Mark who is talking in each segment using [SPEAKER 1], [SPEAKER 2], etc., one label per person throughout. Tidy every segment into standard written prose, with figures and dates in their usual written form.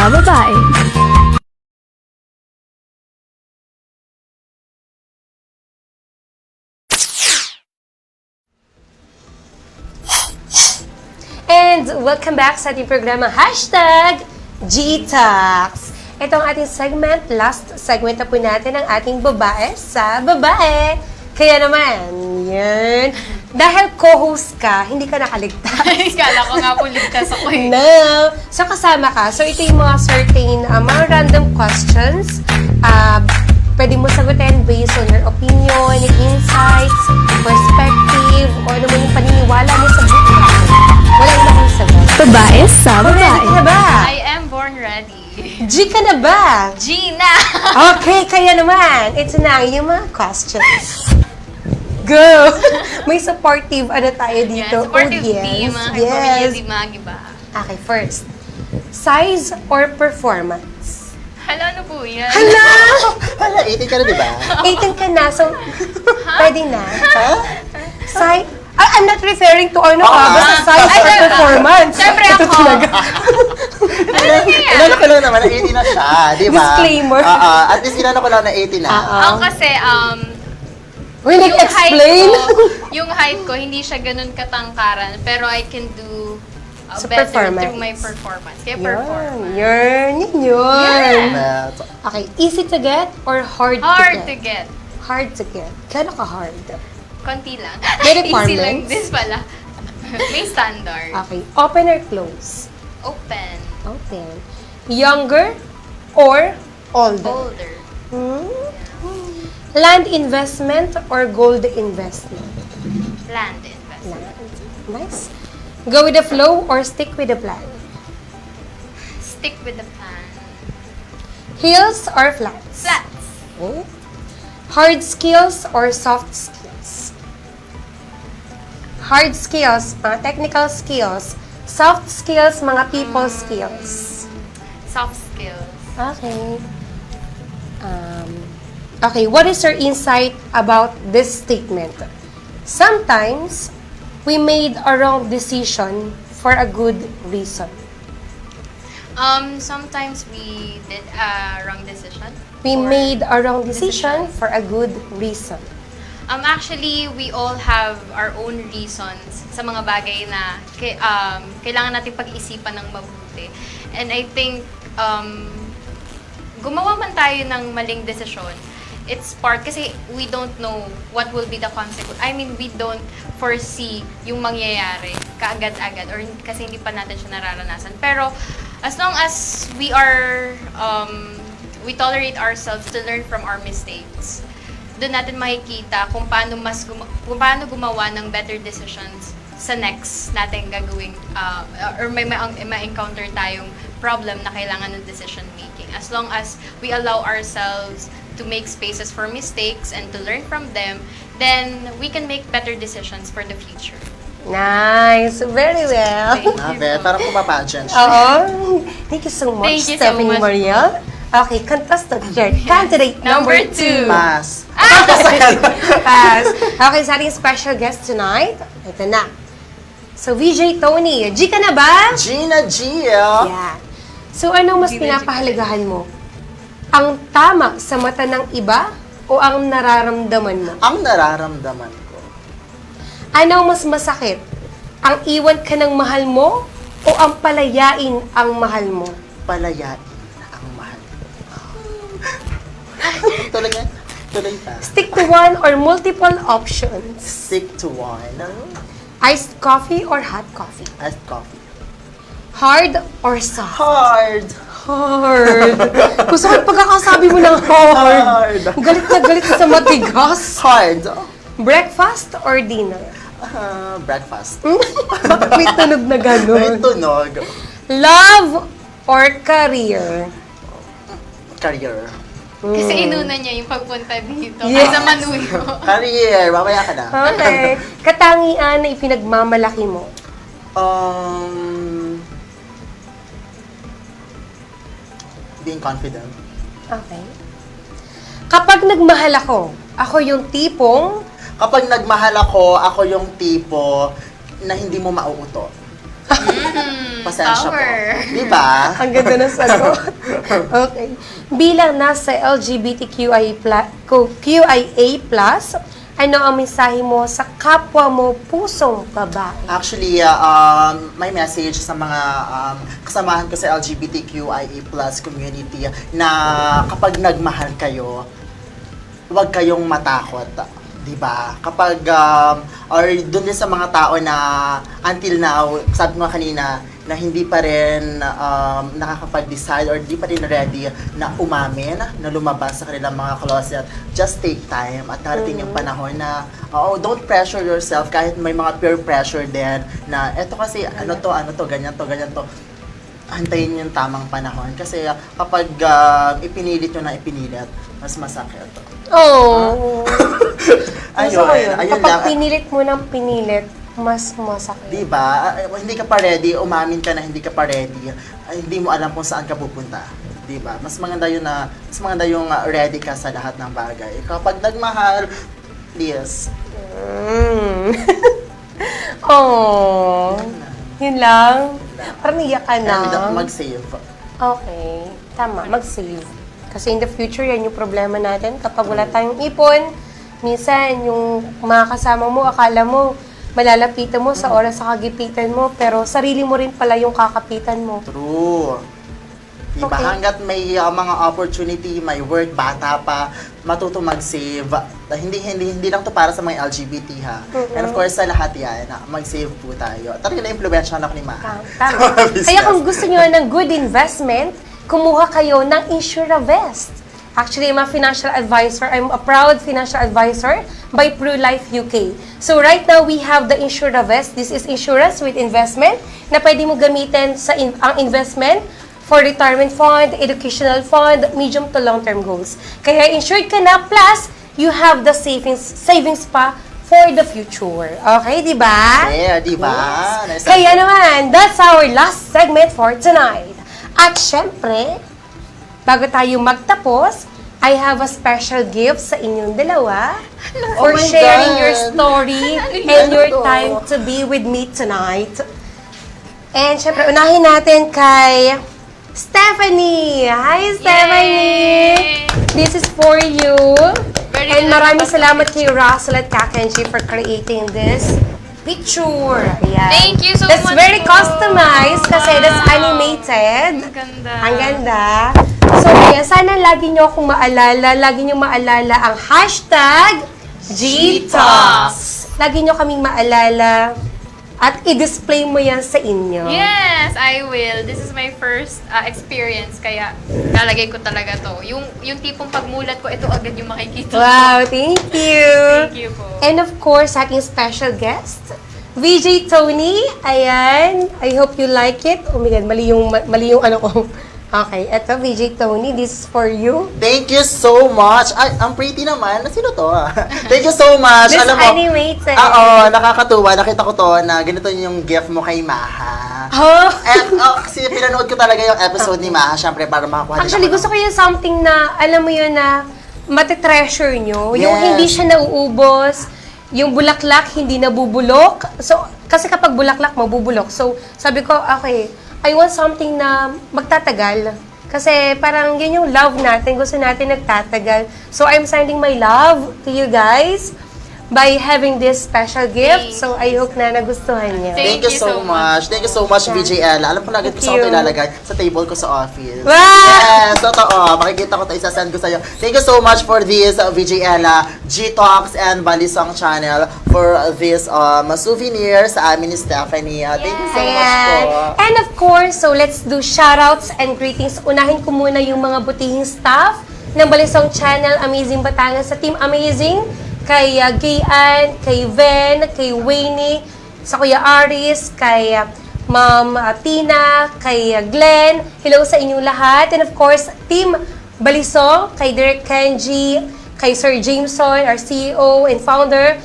[SPEAKER 1] sa babae.
[SPEAKER 2] And welcome back sa ating programa, #GTalks. Ito ang ating segment, last segment na po natin ng ating babae sa babae. Kaya naman, yan. Dahil co-host ka, hindi ka nakaligtas.
[SPEAKER 3] Kala ko nga po ligtas ako eh.
[SPEAKER 2] No. So, kasama ka. So, ito yung mga certain, mga random questions. Pwede mo sagutin based on your opinion, insights, perspective, o ano man yung paniniwala mo sa buhay. Walang lakong sagot.
[SPEAKER 1] Babae sa
[SPEAKER 2] Ready
[SPEAKER 1] babae.
[SPEAKER 2] ka na ba?
[SPEAKER 3] I am born ready.
[SPEAKER 2] G ka na ba?
[SPEAKER 3] Gina!
[SPEAKER 2] Okay, kaya naman. Ito na yung mga questions. Go! May supportive ano tayo dito.
[SPEAKER 3] Yeah, supportive
[SPEAKER 2] Oh, yes.
[SPEAKER 3] team.
[SPEAKER 2] Yes.
[SPEAKER 3] Di magiba.
[SPEAKER 2] Okay, first. Size or performance?
[SPEAKER 3] Hala, ano po yan?
[SPEAKER 2] Hala!
[SPEAKER 4] Hala, 18 ka na, di ba?
[SPEAKER 2] 18 ka na, so pwede na.
[SPEAKER 4] Ha?
[SPEAKER 2] Size? I'm not referring to ano basta size
[SPEAKER 3] Ay,
[SPEAKER 2] or performance.
[SPEAKER 3] Siyempre
[SPEAKER 2] Ito
[SPEAKER 3] ako.
[SPEAKER 2] talaga.
[SPEAKER 4] Inano ko lang naman na 18 na siya, di ba?
[SPEAKER 2] Disclaimer.
[SPEAKER 4] At least inano ko lang na 18 na.
[SPEAKER 3] Ako kasi,
[SPEAKER 2] Uy, nag-explain?
[SPEAKER 3] yung height ko, hindi siya ganun katangkaran, pero I can do
[SPEAKER 2] Sa
[SPEAKER 3] better
[SPEAKER 2] performance.
[SPEAKER 3] through my performance. Kaya performance.
[SPEAKER 2] Yun.
[SPEAKER 4] But,
[SPEAKER 2] Okay, easy to get or hard,
[SPEAKER 3] Hard
[SPEAKER 2] to
[SPEAKER 3] to
[SPEAKER 2] get?
[SPEAKER 3] get.
[SPEAKER 2] Hard to get. Kano ka hard?
[SPEAKER 3] Konti lang.
[SPEAKER 2] May
[SPEAKER 3] Easy lang
[SPEAKER 2] requirements?
[SPEAKER 3] this pala. May standard.
[SPEAKER 2] Okay, open or close?
[SPEAKER 3] Open.
[SPEAKER 2] Open. Younger or older?
[SPEAKER 3] Older.
[SPEAKER 2] Hmm? Land investment or gold investment?
[SPEAKER 3] Land investment.
[SPEAKER 2] Land. Nice. Go with the flow or stick with the plan?
[SPEAKER 3] Stick with the plan.
[SPEAKER 2] Heels or flats?
[SPEAKER 3] Flats.
[SPEAKER 2] Okay. Hard skills or soft skills? Hard skills, mga technical skills. Soft skills, mga people skills.
[SPEAKER 3] Soft skills.
[SPEAKER 2] Okay. Okay, what is your insight about this statement? Sometimes, we made a wrong decision for a good reason.
[SPEAKER 3] Sometimes we did a wrong decision.
[SPEAKER 2] We
[SPEAKER 3] or-
[SPEAKER 2] made a wrong decision for a good reason.
[SPEAKER 3] Actually, we all have our own reasons sa mga bagay na kailangan natin pag-isipan ng mabuti. And I think, gumawa man tayo ng maling desisyon, it's part, kasi we don't know what will be the consequence. I mean, we don't foresee yung mangyayari kaagad-agad or kasi hindi pa natin siya nararanasan. Pero, as long as we are, we tolerate ourselves to learn from our mistakes, doon natin makikita kung paano kung paano gumawa ng better decisions sa next natin gagawing or may ma-encounter tayong problem na kailangan ng decision making. As long as we allow ourselves to make spaces for mistakes and to learn from them, then we can make better decisions for the future.
[SPEAKER 2] Nice. Very well.
[SPEAKER 3] Thank you.
[SPEAKER 4] Nabe, parang kumapagent siya.
[SPEAKER 2] Oo. Thank you so much,
[SPEAKER 3] Thank you so
[SPEAKER 2] Stephanie
[SPEAKER 3] much.
[SPEAKER 2] Mariel. Okay, contestant here. Candidate number
[SPEAKER 3] Number
[SPEAKER 2] 2.
[SPEAKER 4] Pass.
[SPEAKER 2] Pass. Okay, sa ating special guest tonight, ito na. So, VJ Tony, G ka na ba?
[SPEAKER 4] Gina Gio.
[SPEAKER 2] Yeah. So, ano mas pinapahalagahan mo? Ang tama sa mata ng iba o ang nararamdaman mo?
[SPEAKER 4] Ang nararamdaman ko.
[SPEAKER 2] Ano mas masakit? Ang iwan ka ng mahal mo o ang palayain ang mahal mo?
[SPEAKER 4] Palayain ang mahal. Tuloy nga. Tuloy pa.
[SPEAKER 2] Stick to one or multiple options.
[SPEAKER 4] Stick to one.
[SPEAKER 2] Iced coffee or hot coffee?
[SPEAKER 4] Iced coffee.
[SPEAKER 2] Hard or soft?
[SPEAKER 4] Hard.
[SPEAKER 2] Hard. Gusto ko yung pagkakasabi mo ng hard.
[SPEAKER 4] Hard.
[SPEAKER 2] Galit na galit sa matigas.
[SPEAKER 4] Hard.
[SPEAKER 2] Breakfast or dinner?
[SPEAKER 4] Breakfast.
[SPEAKER 2] Bakit may tunog na
[SPEAKER 4] May
[SPEAKER 2] gano'n?
[SPEAKER 4] tunog.
[SPEAKER 2] Love or career?
[SPEAKER 4] Career.
[SPEAKER 3] Kasi inuna niya yung pagpunta dito.
[SPEAKER 2] Yes.
[SPEAKER 3] Kaysa manuyo.
[SPEAKER 4] Career. Mamaya ka na.
[SPEAKER 2] Okay. Katangian na ipinagmamalaki mo?
[SPEAKER 4] Being confident.
[SPEAKER 2] Okay. Kapag nagmahal ako yung tipong
[SPEAKER 4] Kapag nagmahal ako yung tipo na hindi mo mauuto. Pasensya po.
[SPEAKER 3] Power.
[SPEAKER 4] Di ba?
[SPEAKER 2] Ang ganda ng sagot. Okay. Bilang nasa QIA+, ano ang mensahe mo sa kapwa mo pusong babae?
[SPEAKER 4] Actually, may message sa mga kasamahan ko sa LGBTQIA+ community na kapag nagmahal kayo, huwag kayong matakot. Diba? Kapag, or dun din sa mga tao na until now, sabi ko nga kanina, na hindi pa rin nakakapag-decide or hindi pa rin ready na umamin, na lumabas sa kanilang mga closet, just take time at narating yung panahon na, don't pressure yourself kahit may mga peer pressure din na, eto kasi, ano to, ganyan to. Antayin yung tamang panahon. Kasi kapag ipinilit nyo na ipinilit, mas masakit.
[SPEAKER 2] Oh.
[SPEAKER 4] Ayun lang.
[SPEAKER 2] Kapag pinilit mo ng pinilit, mas masakit.
[SPEAKER 4] Diba? Hindi ka pa ready, umamin ka na hindi ka pa ready, hindi mo alam kung saan ka pupunta. Diba? Mas maganda yung ready ka sa lahat ng bagay. Kapag nagmahal, please.
[SPEAKER 2] Oh. Yun lang. Parang iyak ka na.
[SPEAKER 4] And mag-save.
[SPEAKER 2] Okay. Tama. Mag-save. Kasi in the future, yan yung problema natin. Kapag wala tayong ipon, minsan yung mga kasama mo, akala mo, malalapitan mo sa oras sa kagipitan mo, pero sarili mo rin pala yung kakapitan mo.
[SPEAKER 4] True. Diba?
[SPEAKER 2] Okay.
[SPEAKER 4] Hanggat may mga opportunity, may work, bata pa, matuto mag-save. Hindi lang to para sa mga LGBT ha. And of course, sa lahat yan, mag-save po tayo. Talaga na-impluensya ako ni Maha.
[SPEAKER 2] Tama. Kaya kung gusto nyo ng good investment, kumuha kayo ng InsuraVest. Actually, I'm a financial advisor. I'm a proud financial advisor by PruLife UK. So right now, we have the InsuraVest. This is insurance with investment na pwede mo gamitin sa ang investment for retirement fund, educational fund, medium to long-term goals. Kaya insured ka na, plus you have the savings pa for the future. Okay, di ba?
[SPEAKER 4] Yeah, diba?
[SPEAKER 2] Yes. Kaya naman, that's our last segment for tonight. At syempre, bago tayo magtapos, I have a special gift sa inyong dalawa for
[SPEAKER 4] my
[SPEAKER 2] sharing
[SPEAKER 4] God.
[SPEAKER 2] your story and your time to be with me tonight. And syempre, unahin natin kay Stephanie. Hi, Stephanie!
[SPEAKER 3] Yay!
[SPEAKER 2] This is for you.
[SPEAKER 3] Very
[SPEAKER 2] And
[SPEAKER 3] good.
[SPEAKER 2] maraming salamat kay Russell at Kakenji for creating this picture. Ayan.
[SPEAKER 3] Thank you so
[SPEAKER 2] That's
[SPEAKER 3] much
[SPEAKER 2] very
[SPEAKER 3] po.
[SPEAKER 2] customized kasi that's
[SPEAKER 3] Wow.
[SPEAKER 2] animated.
[SPEAKER 3] Ang ganda.
[SPEAKER 2] Ang ganda. So, yan, sana lagi nyo akong maalala ang hashtag GTalks. Lagi nyo kaming maalala at i-display mo yan sa inyo.
[SPEAKER 3] Yes, I will. This is my first experience, kaya lalagay ko talaga to. Yung tipong pagmulat ko, ito agad yung makikita.
[SPEAKER 2] Wow, thank you.
[SPEAKER 3] Thank you po.
[SPEAKER 2] And of course, aking special guest, VJ Tony. Ayan. I hope you like it. Oh my God, mali yung ano ko. Okay, eto, VJ Tony, this is for you.
[SPEAKER 4] Thank you so much. Ay, ang pretty naman. Sino to? Thank you so much.
[SPEAKER 2] This
[SPEAKER 4] Alam mo,
[SPEAKER 2] animated.
[SPEAKER 4] nakakatuwa. Nakita ko to na ganito yung gift mo kay Maha.
[SPEAKER 2] Oh.
[SPEAKER 4] And kasi pinanood ko talaga yung episode ni Maha, syempre para makakuha din
[SPEAKER 2] Actually,
[SPEAKER 4] ako
[SPEAKER 2] gusto ko yung something na, alam mo yun na, matitreasure nyo. Yung
[SPEAKER 4] Yes.
[SPEAKER 2] hindi siya nauubos, yung bulaklak hindi nabubulok. So, kasi kapag bulaklak, mabubulok. So, sabi ko, okay, I want something na magtatagal. Kasi parang yun yung love natin. Gusto natin nagtatagal. So, I'm sending my love to you guys by having this special gift. So, I hope na nagustuhan niyo.
[SPEAKER 4] Thank you so much. Thank you so much, VJL. Alam ko na agad
[SPEAKER 2] Thank
[SPEAKER 4] gusto ko ito
[SPEAKER 2] you.
[SPEAKER 4] ilalagay sa table ko sa office.
[SPEAKER 2] Wow!
[SPEAKER 4] Yes, totoo. Makikita ko ito, isasend ko sa'yo. Thank you so much for this, VJL, G-Talks and Balisong channel for this souvenir sa amin ni Stephanie. Thank you so much po.
[SPEAKER 2] Ayan. And of course, so let's do shoutouts and greetings. Unahin ko muna yung mga butihing staff ng Balisong Channel, Amazing Batangas, sa Team Amazing, kay Gayan, kay Ven, kay Wayne, sa Kuya Aris, kay Ma'am Tina, kay Glenn. Hello sa inyong lahat. And of course, Team Balisong, kay Derek Kenji, kay Sir Jameson, our CEO and founder.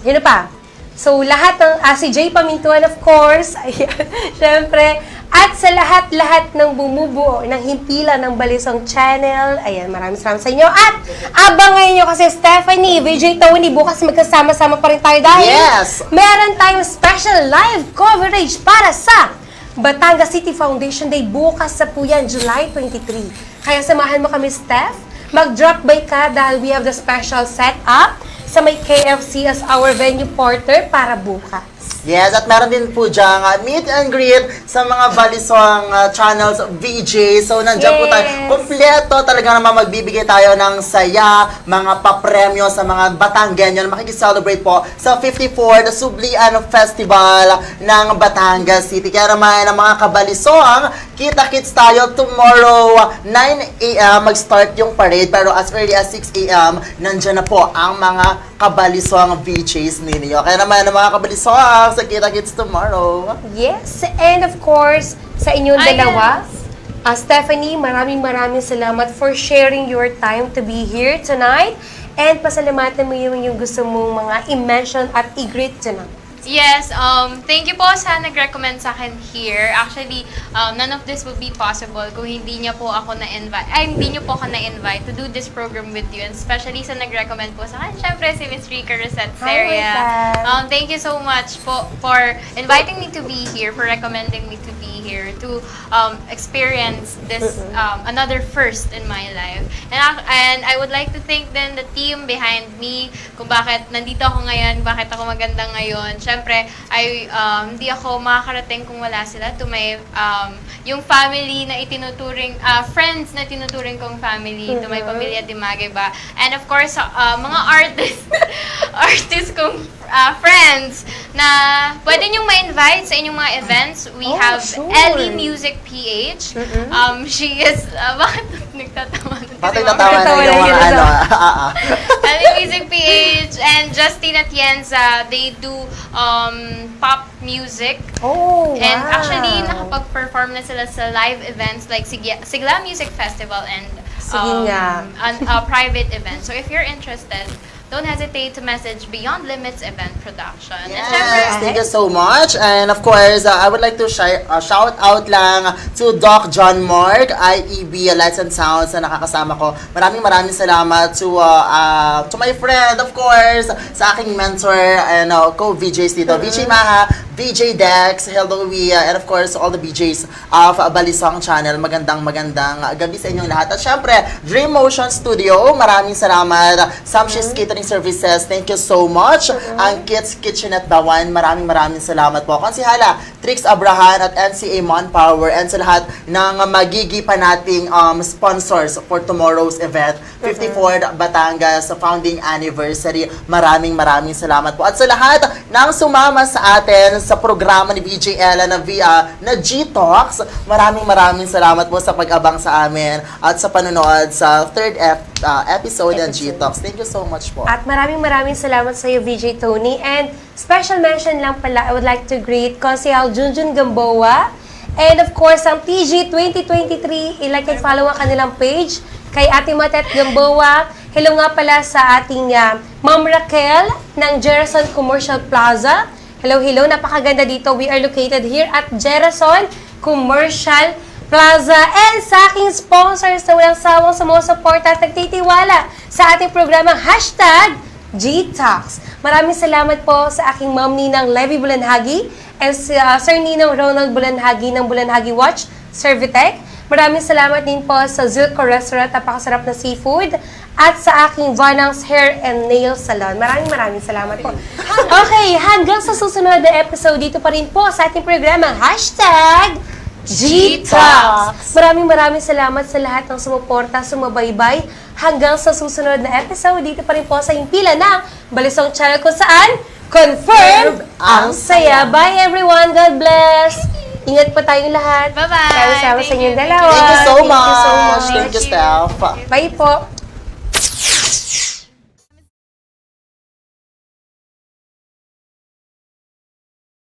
[SPEAKER 2] Yun na pa. So, lahat ng, si Jay Pamintuan, of course, ayan, syempre, at sa lahat-lahat ng bumubuo ng himpilan ng Balisong Channel, ayan, maraming salamat sa inyo. At, abangan nyo kasi Stephanie, VJ Tony, bukas magkasama-sama pa rin tayo dahil
[SPEAKER 4] Yes!
[SPEAKER 2] meron tayong special live coverage para sa Batangas City Foundation Day. Bukas sa po yan, July 23. Kaya samahan mo kami, Steph. Mag-drop by ka dahil we have the special setup sa may KFC as our venue partner para bukas.
[SPEAKER 4] Yes, at meron din po dyan meet and greet sa mga balisong channels VJ. So, nandiyan po tayo.
[SPEAKER 2] Yes.
[SPEAKER 4] Kompleto talaga naman magbibigay tayo ng saya, mga papremyo sa mga Batanggenyo na makikiselebrate po sa 54th Sublian Festival ng Batangas City. Kaya naman ang mga kabalisong, kita-kits tayo tomorrow 9 a.m. mag-start yung parade. Pero as early as 6 a.m. nandiyan na po ang mga kabalisong VJs ninyo. Kaya naman ang mga kabalisong, sa kita-kits tomorrow.
[SPEAKER 2] Yes, and of course, sa inyong
[SPEAKER 3] Ayan.
[SPEAKER 2] dalawa, Stephanie, maraming salamat for sharing your time to be here tonight. And pasalamatan mo yung gusto mong mga i-mention at i-greet tonight.
[SPEAKER 3] Yes, thank you po sa nag-recommend sa akin here. Actually, none of this would be possible kung hindi niyo po ako na-invite. Hindi niyo po ako na-invite to do this program with you. And especially sa nag-recommend po sa akin, syempre si Miss Rica Rosette Seria.
[SPEAKER 2] Hi,
[SPEAKER 3] Thank you so much po for inviting me to be here, for recommending me to be here to experience this another first in my life. And I would like to thank then the team behind me kung bakit nandito ako ngayon, bakit ako maganda ngayon. Siyempre, hindi ako makakarating kung wala sila to my, yung family na itinuturing, friends na tinuturing kong family, to my pamilya Dimagay ba. And of course, mga artists kong friends na pwede niyong ma-invite sa inyong mga events. We
[SPEAKER 2] Oh,
[SPEAKER 3] have
[SPEAKER 2] sure.
[SPEAKER 3] Ellie Music PH. She is, bakit nagtatawa?
[SPEAKER 4] Bakit natawa na yung mga
[SPEAKER 3] Ellie Music PH and Justin Atienza, they do pop music.
[SPEAKER 2] Oh, wow.
[SPEAKER 3] And actually, nakapag-perform na sila sa live events like Sigla Music Festival and
[SPEAKER 2] Sige nga.
[SPEAKER 3] private events. So if you're interested, don't hesitate to message Beyond Limits Event Production. And syempre,
[SPEAKER 4] Yes, thank you so much. And of course, I would like to shout out lang to Doc John Mark, IEB Lights and Sounds na nakakasama ko. Maraming salamat to my friend, of course, sa aking mentor and co-VJs dito. VJ Maha, VJ Dex, hello Wia, and of course, all the VJs of Balisong Channel. Magandang gabi sa inyong lahat. At syempre, Dream Motion Studio, maraming salamat. Samshi's Catering Services, thank you so much. Ang Kids Kitchenette Bawan, maraming salamat po. Konsihala, Trix Abrahan at NCA Manpower, and sa lahat ng magigi pa nating sponsors for tomorrow's event, 54th Batangas Founding Anniversary. Maraming salamat po. At sa lahat ng sumama sa atin sa programa ni VJ Ella na G-Talks, maraming salamat po sa pag-abang sa amin at sa panonood sa third episode ng G-Talks. Thank you so much po.
[SPEAKER 2] At maraming salamat sa iyo, VJ Tony. And special mention lang pala, I would like to greet Konsehal Junjun Gamboa. And of course, ang TG 2023, i-like and follow ang kanilang page. Kay Ate Matet Gamboa. Hello nga pala sa ating Ma'am Raquel ng Jerason Commercial Plaza. Hello, napakaganda dito. We are located here at Jerason Commercial Plaza. And sa aking sponsors na walang sawang sumusuporta at nagtitiwala sa ating programang #G-Talks. Maraming salamat po sa aking Ma'am Ninang Levy Bulanhagi and Sir Ninong Ronald Bulanhagi ng Bulanhagi Watch Servitec. Maraming salamat din po sa Zilco Restaurant, napakasarap na seafood, at sa aking Vanang's Hair and Nail Salon. Maraming salamat po. Okay, hanggang sa susunod na episode, dito pa rin po sa ating programang #G-Talks. Maraming salamat sa lahat ng sumuporta, sumabaybay. Hanggang sa susunod na episode, dito pa rin po sa impila ng Balisong Channel kung saan confirmed ang saya. Bye everyone, God bless! Ingat po tayong lahat.
[SPEAKER 3] Bye-bye.
[SPEAKER 2] Sama-sama sa
[SPEAKER 3] Thank
[SPEAKER 2] inyong
[SPEAKER 3] you.
[SPEAKER 2] dalawa.
[SPEAKER 4] Thank you so much.
[SPEAKER 2] Thank you so much.
[SPEAKER 4] Thank you, Steph.
[SPEAKER 2] Bye po.